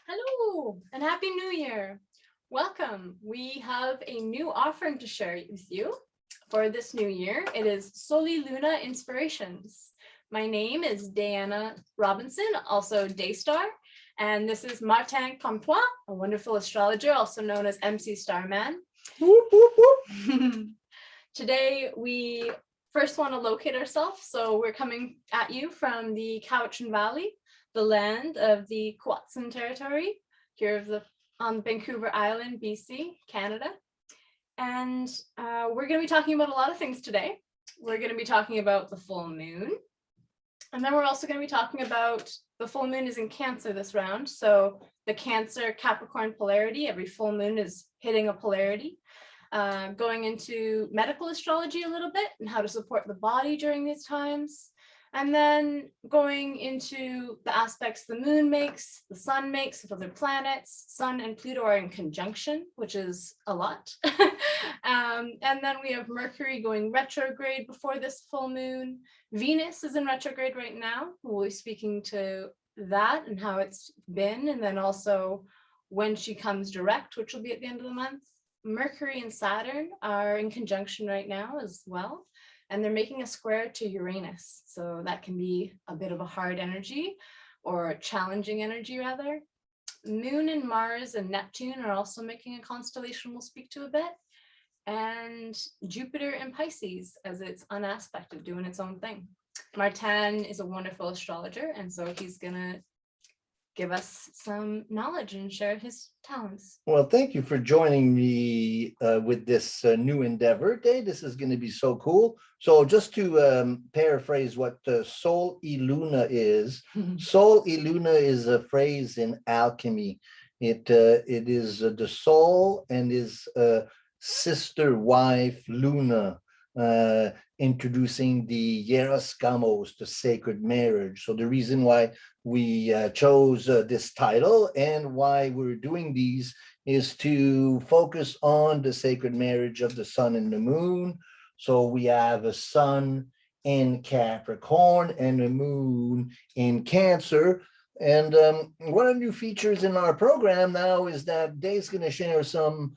Hello and Happy New Year. Welcome. We have a new offering to share with you for this new year. It is Soli Luna Inspirations. My name is Diana Robinson, also Daystar, and this is Martin Comtois, a wonderful astrologer, also known as MC Starman. Whoop, whoop, whoop. Today, we first want to locate ourselves. So we're coming at you from the Cowichan Valley, the land of the Comox territory, here on Vancouver Island, BC, Canada. And we're going to be talking about a lot of things today. We're going to be talking about the full moon. And then we're also going to be talking about the full moon is in Cancer this round. So the Cancer Capricorn polarity, every full moon is hitting a polarity. Going into medical astrology a little bit and how to support the body during these times. And then going into the aspects the moon makes, the sun makes with other planets. Sun and Pluto are in conjunction, which is a lot. And then we have Mercury going retrograde before this full moon. Venus is in retrograde right now. We'll be speaking to that and how it's been, and then also when she comes direct, which will be at the end of the month. Mercury and Saturn are in conjunction right now as well, and they're making a square to Uranus. So that can be a bit of a hard energy or challenging energy rather. Moon and Mars and Neptune are also making a constellation we'll speak to a bit. And Jupiter and Pisces as it's unaspected, doing its own thing. Martin is a wonderful astrologer, and so he's gonna give us some knowledge and share his talents. Well, thank you for joining me with this new endeavor today. This is going to be so cool. So just to paraphrase what Sol y Luna is, Sol y Luna is a phrase in alchemy. It is the soul and his sister wife, Luna, introducing the Hieros Gamos, the sacred marriage. So the reason why we chose this title and why we're doing these is to focus on the sacred marriage of the sun and the moon. So we have a sun in Capricorn and a moon in Cancer. And one of the new features in our program now is that Dave's going to share some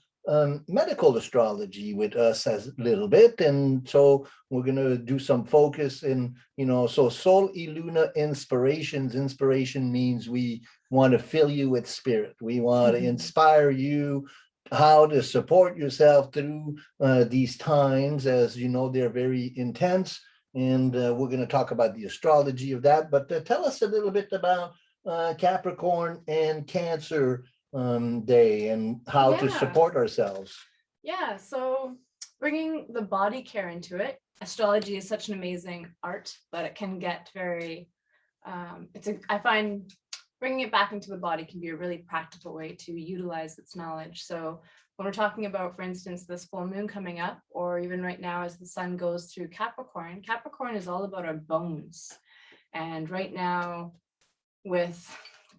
medical astrology with us as a little bit, and so we're going to do some focus in, so Sol y Luna inspirations. Inspiration means we want to fill you with spirit. We want to inspire you how to support yourself through these times. As you know, they're very intense, and we're going to talk about the astrology of that. But tell us a little bit about Capricorn and Cancer day and how to support ourselves. Yeah, so bringing the body care into it. Astrology is such an amazing art, but it can get very, I find bringing it back into the body can be a really practical way to utilize its knowledge. So when we're talking about, for instance, this full moon coming up, or even right now as the sun goes through Capricorn, Capricorn is all about our bones. And right now with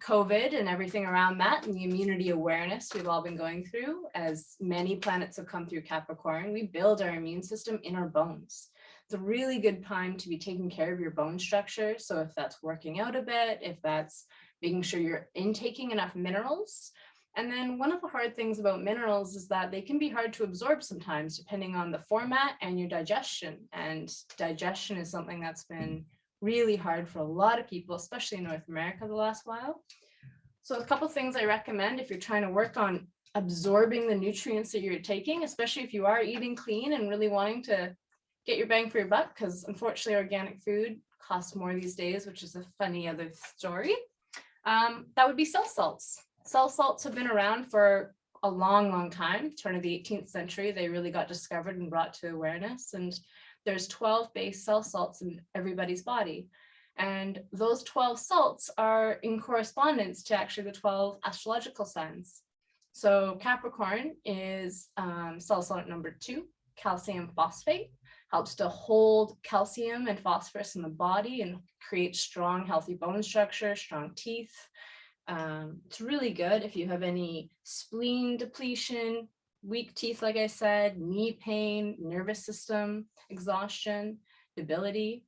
COVID and everything around that and the immunity awareness we've all been going through, as many planets have come through Capricorn, we build our immune system in our bones. It's a really good time to be taking care of your bone structure. So if that's working out a bit, if that's making sure you're intaking enough minerals. And then one of the hard things about minerals is that they can be hard to absorb sometimes, depending on the format and your digestion. And digestion is something that's been really hard for a lot of people, especially in North America the last while. So a couple things I recommend if you're trying to work on absorbing the nutrients that you're taking, especially if you are eating clean and really wanting to get your bang for your buck, because unfortunately organic food costs more these days, which is a funny other story. That would be cell salts. Cell salts have been around for a long time. Turn of the 18th century, they really got discovered and brought to awareness. And there's 12 base cell salts in everybody's body. And those 12 salts are in correspondence to actually the 12 astrological signs. So Capricorn is cell salt number 2, calcium phosphate, helps to hold calcium and phosphorus in the body and create strong, healthy bone structure, strong teeth. It's really good if you have any spleen depletion, weak teeth, like I said, knee pain, nervous system, exhaustion, debility.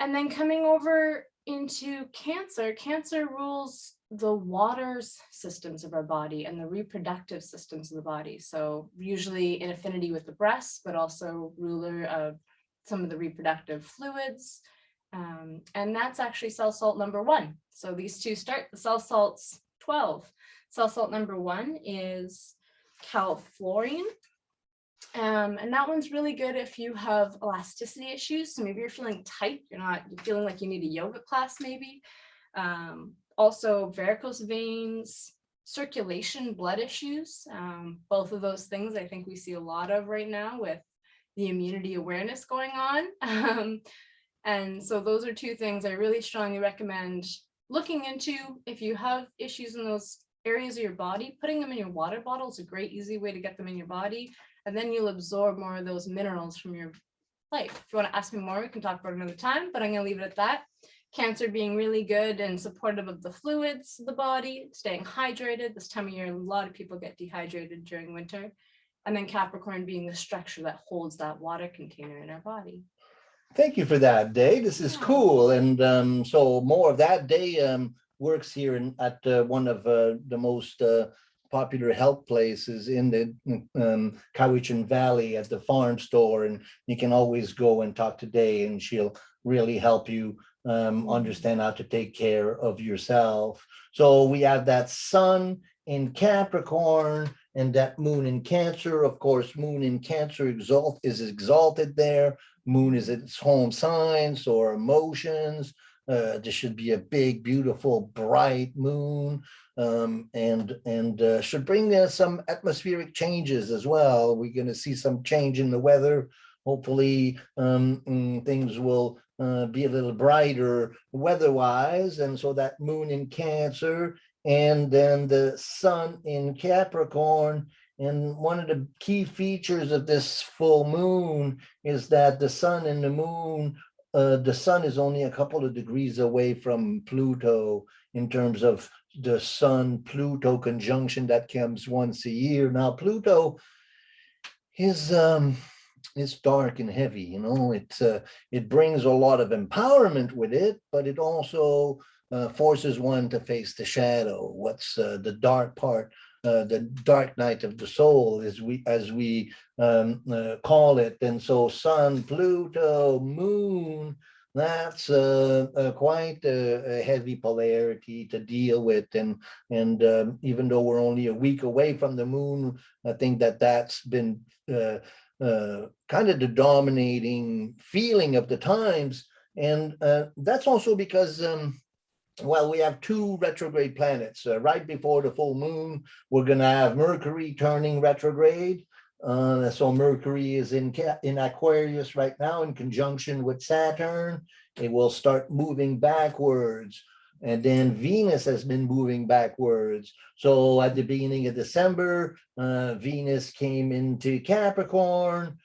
And then coming over into Cancer, Cancer rules the water systems of our body and the reproductive systems of the body. So usually in affinity with the breast, but also ruler of some of the reproductive fluids. And that's actually cell salt number 1. So these two start, the cell salt's 12. Cell salt number 1 is calfluorine. And that one's really good if you have elasticity issues. So maybe you're feeling tight, you're feeling like you need a yoga class maybe. Also varicose veins, circulation, blood issues. Both of those things I think we see a lot of right now with the immunity awareness going on. And so those are two things I really strongly recommend looking into. If you have issues in those areas of your body, putting them in your water bottle is a great, easy way to get them in your body. And then you'll absorb more of those minerals from your life. If you want to ask me more, we can talk about it another time, but I'm going to leave it at that. Cancer being really good and supportive of the fluids of the body, staying hydrated. This time of year, a lot of people get dehydrated during winter. And then Capricorn being the structure that holds that water container in our body. Thank you for that, Day. This is cool. And so more of that. Day works here at one of the most popular health places in the Cowichan Valley at the farm store. And you can always go and talk to Day, and she'll really help you understand how to take care of yourself. So we have that sun in Capricorn and that moon in Cancer. Of course, moon in Cancer is exalted there. Moon is its home signs or emotions. This should be a big, beautiful, bright moon, and should bring some atmospheric changes as well. We're going to see some change in the weather. Hopefully, things will be a little brighter weather-wise, and so that moon in Cancer, and then the sun in Capricorn. And one of the key features of this full moon is that the sun and the moon, the sun is only a couple of degrees away from Pluto in terms of the sun-Pluto conjunction that comes once a year. Now, Pluto is dark and heavy, you know. It brings a lot of empowerment with it, but it also forces one to face the shadow. What's the dark part? The dark night of the soul, as we call it. And so sun, Pluto, moon, that's quite a heavy polarity to deal with. And even though we're only a week away from the moon, I think that's been kind of the dominating feeling of the times. And that's also because well, we have 2 retrograde planets. Right before the full moon, we're going to have Mercury turning retrograde. So Mercury is in Aquarius right now in conjunction with Saturn. It will start moving backwards. And then Venus has been moving backwards. So at the beginning of December, Venus came into Capricorn,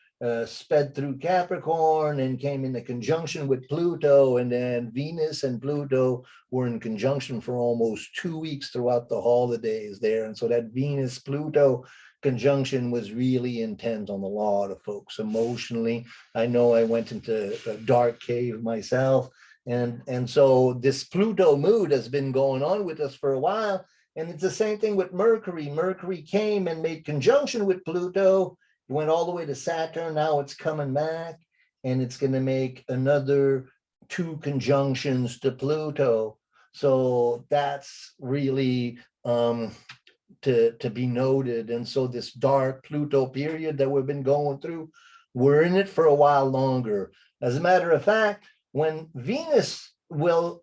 sped through Capricorn and came into conjunction with Pluto, and then Venus and Pluto were in conjunction for almost 2 weeks throughout the holidays there. And so that Venus-Pluto conjunction was really intense on a lot of folks emotionally. I know I went into a dark cave myself, and so this Pluto mood has been going on with us for a while. And it's the same thing with Mercury. Mercury came and made conjunction with Pluto, went all the way to Saturn. Now it's coming back, and it's going to make another 2 conjunctions to Pluto. So that's really to be noted. And so this dark Pluto period that we've been going through, we're in it for a while longer. As a matter of fact, when Venus will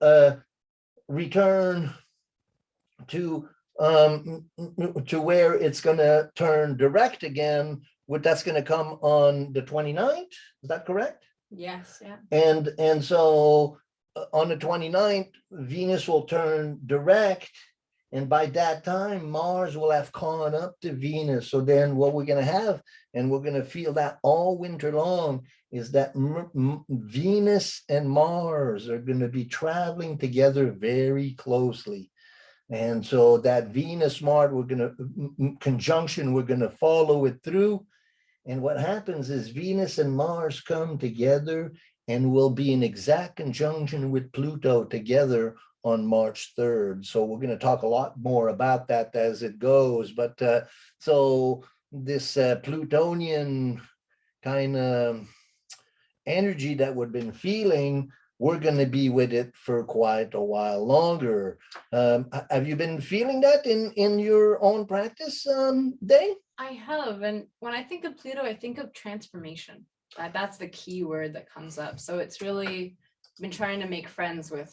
return to where it's going to turn direct again, that's going to come on the 29th. Is that correct? Yes. Yeah. And so on the 29th, Venus will turn direct. And by that time, Mars will have caught up to Venus. So then what we're going to have, and we're going to feel that all winter long, is that Venus and Mars are going to be traveling together very closely. And so that Venus-Mars, conjunction, we're going to follow it through. And what happens is Venus and Mars come together and will be in exact conjunction with Pluto together on March 3rd. So we're going to talk a lot more about that as it goes. But so this Plutonian kind of energy that we've been feeling, we're going to be with it for quite a while longer. Have you been feeling that in your own practice, Day? I have, and when I think of Pluto, I think of transformation. That's the key word that comes up. So it's really been trying to make friends with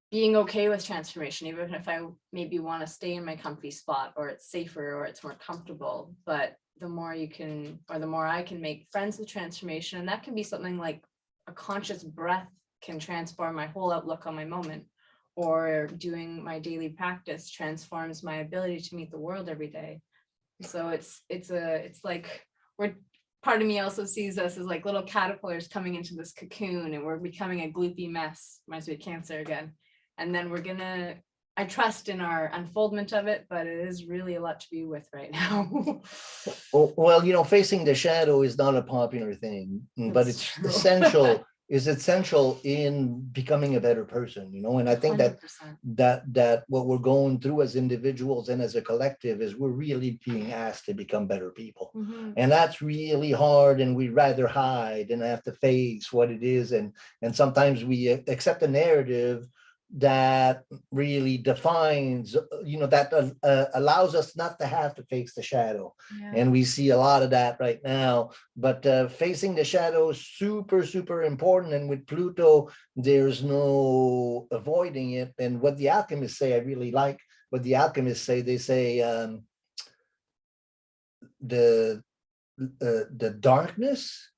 being okay with transformation, even if I maybe want to stay in my comfy spot, or it's safer, or it's more comfortable. But the more you can, or the more I can make friends with transformation, and that can be something like a conscious breath can transform my whole outlook on my moment, or doing my daily practice transforms my ability to meet the world every day. So it's like we're, part of me also sees us as like little caterpillars coming into this cocoon, and we're becoming a gloopy mess. Reminds me of Cancer again. And then we're gonna, I trust in our unfoldment of it, but it is really a lot to be with right now. Well, you know, facing the shadow is not a popular thing, but That's it's true. essential. Is essential in becoming a better person, you know. And I think 100%. that what we're going through as individuals and as a collective is we're really being asked to become better people. Mhm. And that's really hard, and we'd rather hide and have to face what it is. And sometimes we accept a narrative that really defines, you know, that allows us not to have to face the shadow. Yeah. And we see a lot of that right now. But facing the shadow is super, super important. And with Pluto, there's no avoiding it. And what the alchemists say, I really like what the alchemists say. They say the darkness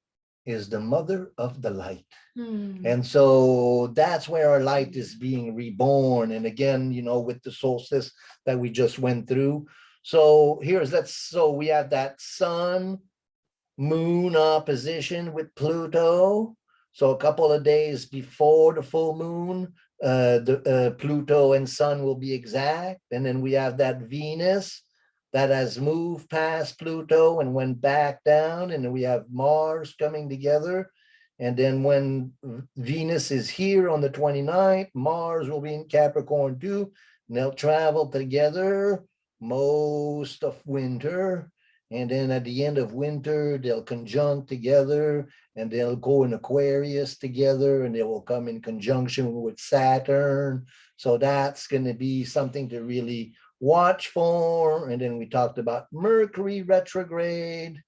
is the mother of the light. And so that's where our light is being reborn. And again, you know, with the solstice that we just went through. So so we have that sun moon opposition with Pluto. So a couple of days before the full moon, the Pluto and sun will be exact. And then we have that Venus that has moved past Pluto and went back down. And then we have Mars coming together. And then when Venus is here on the 29th, Mars will be in Capricorn too. And they'll travel together most of winter. And then at the end of winter, they'll conjunct together, and they'll go in Aquarius together, and they will come in conjunction with Saturn. So that's going to be something to really watch for. And then we talked about Mercury retrograde.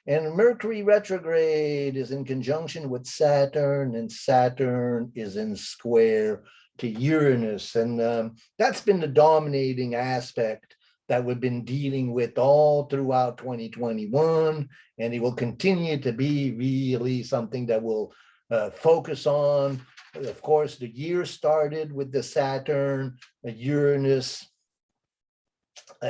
And Mercury retrograde is in conjunction with Saturn, and Saturn is in square to Uranus. And that's been the dominating aspect that we've been dealing with all throughout 2021. And it will continue to be really something that we'll focus on. Of course, the year started with the Saturn, Uranus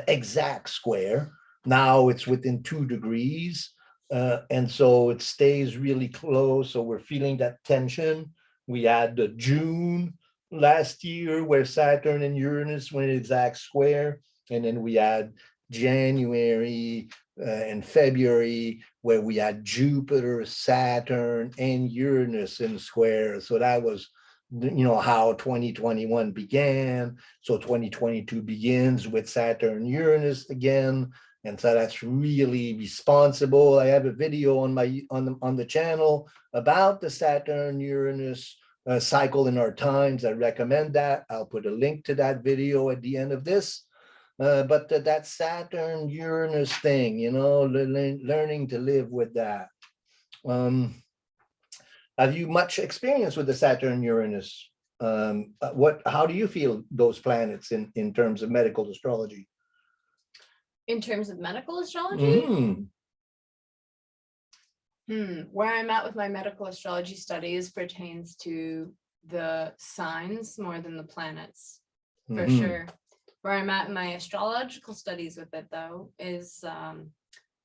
exact square. Now it's within 2 degrees. And so it stays really close. So we're feeling that tension. We had the June last year where Saturn and Uranus went exact square. And then we had January and February where we had Jupiter, Saturn, and Uranus in square. So that was, you know, how 2021 began. So 2022 begins with Saturn, Uranus again. And so that's really responsible. I have a video on the channel about the Saturn Uranus cycle in our times. I recommend that. I'll put a link to that video at the end of this. But that Saturn Uranus thing, you know, learning to live with that. Have you much experience with the Saturn Uranus? How do you feel those planets in terms of medical astrology? In terms of medical astrology, where I'm at with my medical astrology studies pertains to the signs more than the planets, for sure. Where I'm at in my astrological studies with it, though, is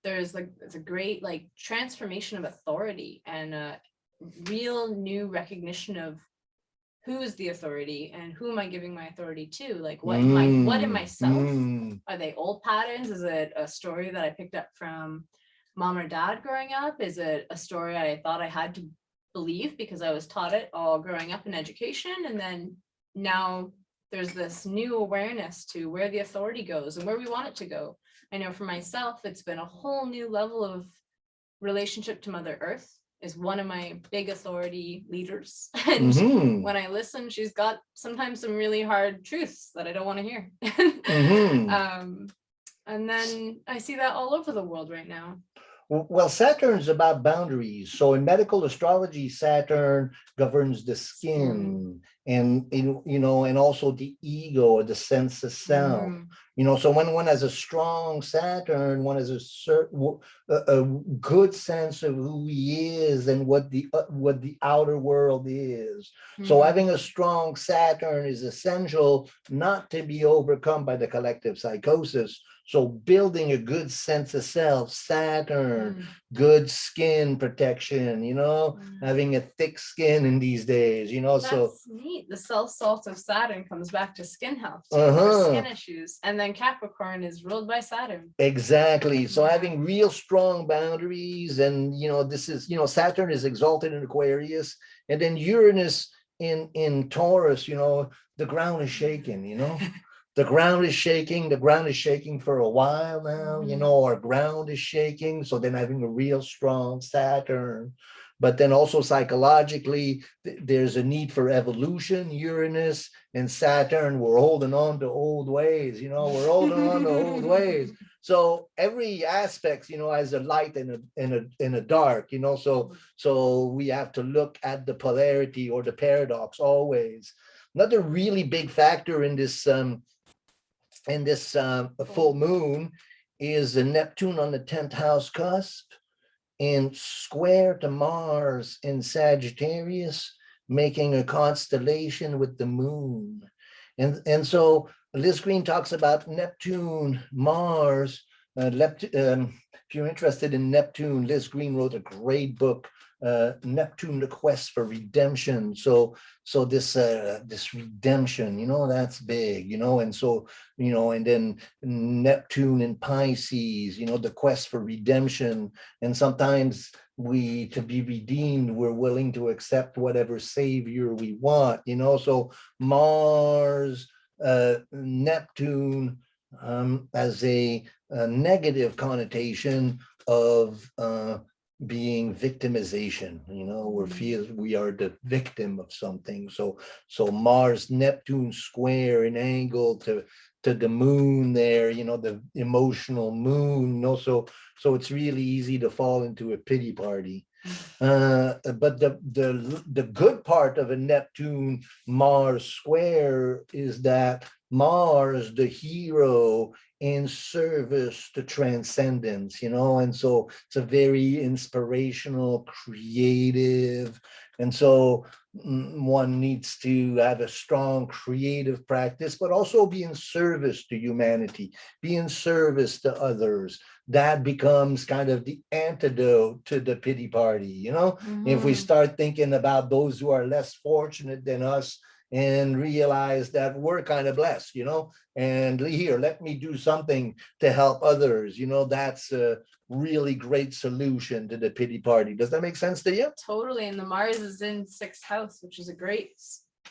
there's a great like transformation of authority and a real new recognition of who is the authority and who am I giving my authority to? Like what in myself? Are they old patterns? Is it a story that I picked up from mom or dad growing up? Is it a story I thought I had to believe because I was taught it all growing up in education. And then now there's this new awareness to where the authority goes and where we want it to go. I know for myself, it's been a whole new level of relationship to Mother Earth is one of my big authority leaders. And Mhm. when I listen, she's got sometimes some really hard truths that I don't want to hear. Mhm. And then I see that all over the world right now. Well, Saturn's about boundaries. So in medical astrology, Saturn governs the skin and and also the ego or the sense of self. So when one has a strong Saturn, one has a good sense of who he is and what the outer world is. So having a strong Saturn is essential not to be overcome by the collective psychosis. So building a good sense of self, Saturn, good skin protection, having a thick skin in these days, That's neat. The self-salt of Saturn comes back to skin health, for skin issues. And then Capricorn is ruled by Saturn. Exactly. So having real strong boundaries, and this is, Saturn is exalted in Aquarius, and then Uranus in Taurus, the ground is shaking, the ground is shaking. The ground is shaking for a while now, our ground is shaking. So then having a real strong Saturn, but then also psychologically, there's a need for evolution. Uranus and Saturn, we're holding on to old ways, we're holding on to old ways. So every aspect, has a light and a dark, so we have to look at the polarity or the paradox always. Another really big factor in this full moon is the Neptune on the 10th house cusp and square to Mars in Sagittarius, making a constellation with the moon. And so Liz Green talks about Neptune, Mars. If you're interested in Neptune, Liz Green wrote a great book, Neptune, the Quest for Redemption. So this redemption, that's big, and so, and then Neptune in Pisces, the quest for redemption. And sometimes to be redeemed, we're willing to accept whatever savior we want, so Mars, Neptune, as a negative connotation of being victimization, we are the victim of something. So Mars, Neptune square and angle to the moon there, the emotional moon, so it's really easy to fall into a pity party. But the good part of a Neptune Mars square is that Mars, the hero, in service to transcendence, and so it's a very inspirational, creative, and so one needs to have a strong creative practice, but also be in service to humanity, be in service to others. That becomes kind of the antidote to the pity party, if we start thinking about those who are less fortunate than us and realize that we're kind of blessed, and here, let me do something to help others, that's a really great solution to the pity party. Does that make sense to you? Totally. And the Mars is in 6th house, which is a great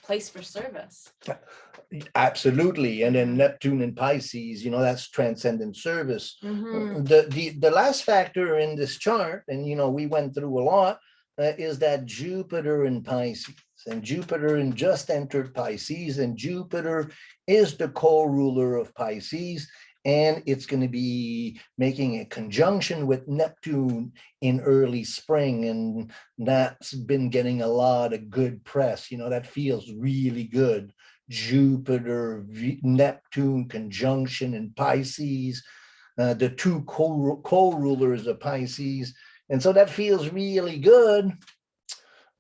place for service. Absolutely. And then Neptune and Pisces, that's transcendent service. The last factor in this chart, and we went through a lot, is that Jupiter in Pisces. And Jupiter just entered Pisces, and Jupiter is the co-ruler of Pisces, and it's going to be making a conjunction with Neptune in early spring, and that's been getting a lot of good press. That feels really good. Jupiter, Neptune conjunction in Pisces, the two co-rulers of Pisces, and so that feels really good.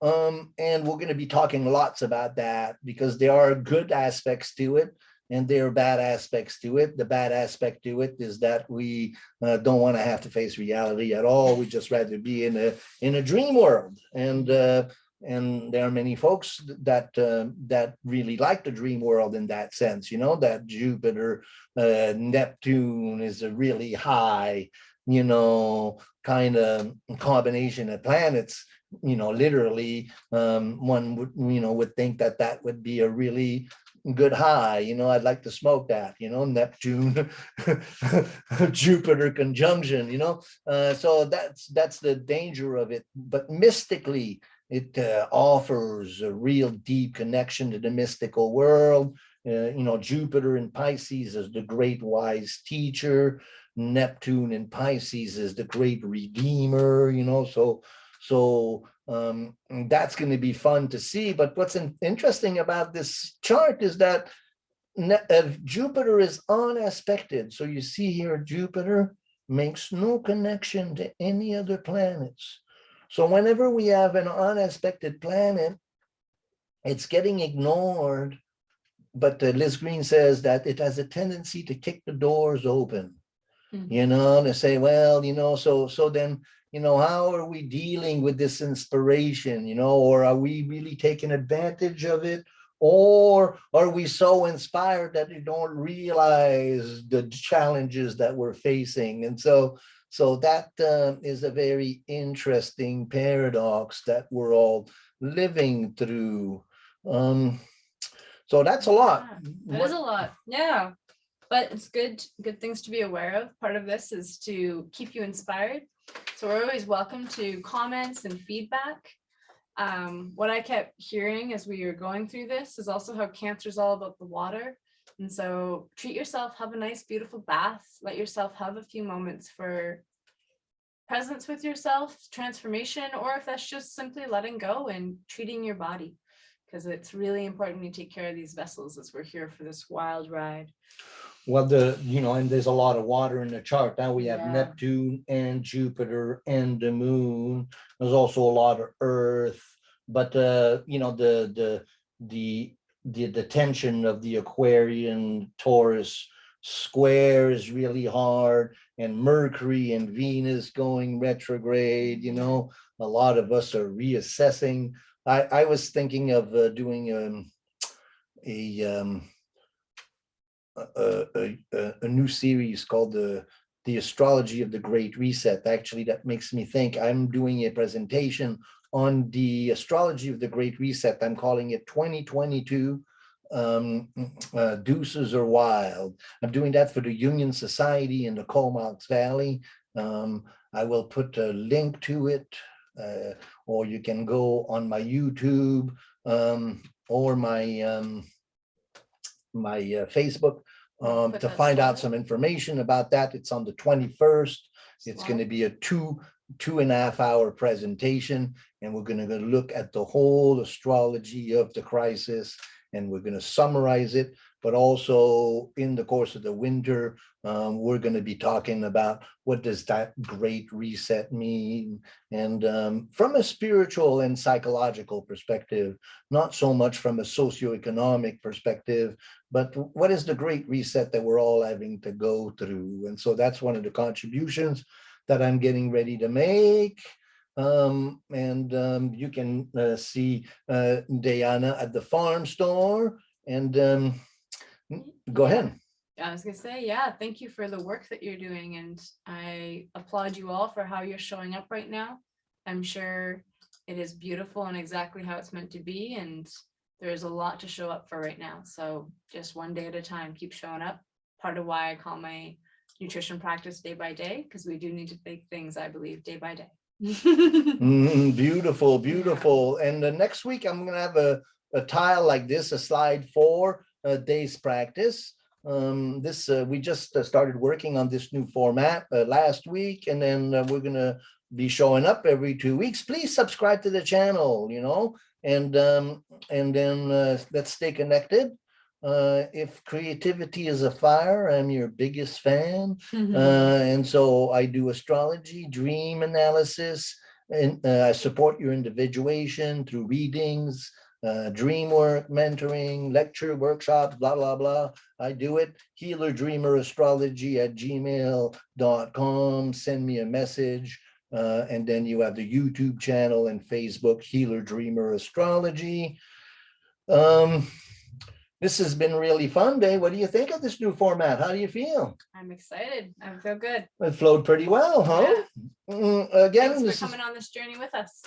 And we're going to be talking lots about that because there are good aspects to it and there are bad aspects to it. The bad aspect to it is that we don't want to have to face reality at all. We just rather be in a dream world. And there are many folks that really like the dream world in that sense, that Jupiter, Neptune is a really high, kind of combination of planets. literally, one would, would think that that would be a really good high. I'd like to smoke that, Neptune, Jupiter conjunction, so that's the danger of it. But mystically, it offers a real deep connection to the mystical world. Jupiter in Pisces is the great wise teacher. Neptune in Pisces is the great redeemer, so that's going to be fun to see. But what's interesting about this chart is that Jupiter is unaspected. So you see here, Jupiter makes no connection to any other planets. So whenever we have an unaspected planet, it's getting ignored. But Liz Green says that it has a tendency to kick the doors open, to say, well, so then, how are we dealing with this inspiration, or are we really taking advantage of it? Or are we so inspired that we don't realize the challenges that we're facing? And so that is a very interesting paradox that we're all living through. So that's a lot. That is a lot. Yeah. But it's good things to be aware of. Part of this is to keep you inspired. So we're always welcome to comments and feedback. What I kept hearing as we were going through this is also how Cancer is all about the water. And so treat yourself, have a nice, beautiful bath. Let yourself have a few moments for presence with yourself, transformation, or if that's just simply letting go and treating your body. Because it's really important we take care of these vessels as we're here for this wild ride. Well, and there's a lot of water in the chart. Now we have Neptune and Jupiter and the moon. There's also a lot of Earth, but the tension of the Aquarian Taurus square is really hard, and Mercury and Venus going retrograde. A lot of us are reassessing. I was thinking of doing a new series called the Astrology of the Great Reset. Actually, that makes me think I'm doing a presentation on the Astrology of the Great Reset. I'm calling it 2022 Deuces are Wild. I'm doing that for the Union Society in the Comox Valley. I will put a link to it, or you can go on my YouTube or my my Facebook to find out some information about that. It's on the 21st. It's going to be a two and a half hour presentation, and we're going to look at the whole astrology of the crisis, and we're going to summarize it. But also in the course of the winter, we're going to be talking about what does that great reset mean, and from a spiritual and psychological perspective, not so much from a socioeconomic perspective, but what is the great reset that we're all having to go through. And so that's one of the contributions that I'm getting ready to make. You can see Diana at the farm store, and go ahead. I was gonna say, yeah, thank you for the work that you're doing, and I applaud you all for how you're showing up right now. I'm sure it is beautiful and exactly how it's meant to be, and there's a lot to show up for right now. So just one day at a time, keep showing up. Part of why I call my nutrition practice day by day, because we do need to take things, I believe, day by day. Beautiful, beautiful. Yeah. And next week I'm gonna have a tile like this, a slide 4 days practice. We just started working on this new format last week, and then we're gonna be showing up every 2 weeks. Please subscribe to the channel, and then let's stay connected. If creativity is a fire, I'm your biggest fan. And so I do astrology, dream analysis, and I support your individuation through readings, dream work, mentoring, lecture, workshops, blah, blah, blah. I do it. healerdreamerastrology@gmail.com. Send me a message. And then you have the YouTube channel and Facebook, Healer Dreamer Astrology. This has been really fun, Dave. What do you think of this new format? How do you feel? I'm excited. I feel good. It flowed pretty well, huh? Yeah. Again, thanks for coming on this journey with us.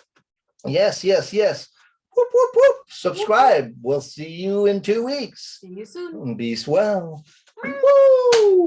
Yes, yes, yes. Whoop, whoop, whoop. Subscribe. We'll see you in 2 weeks. See you soon. Be swell. Woo!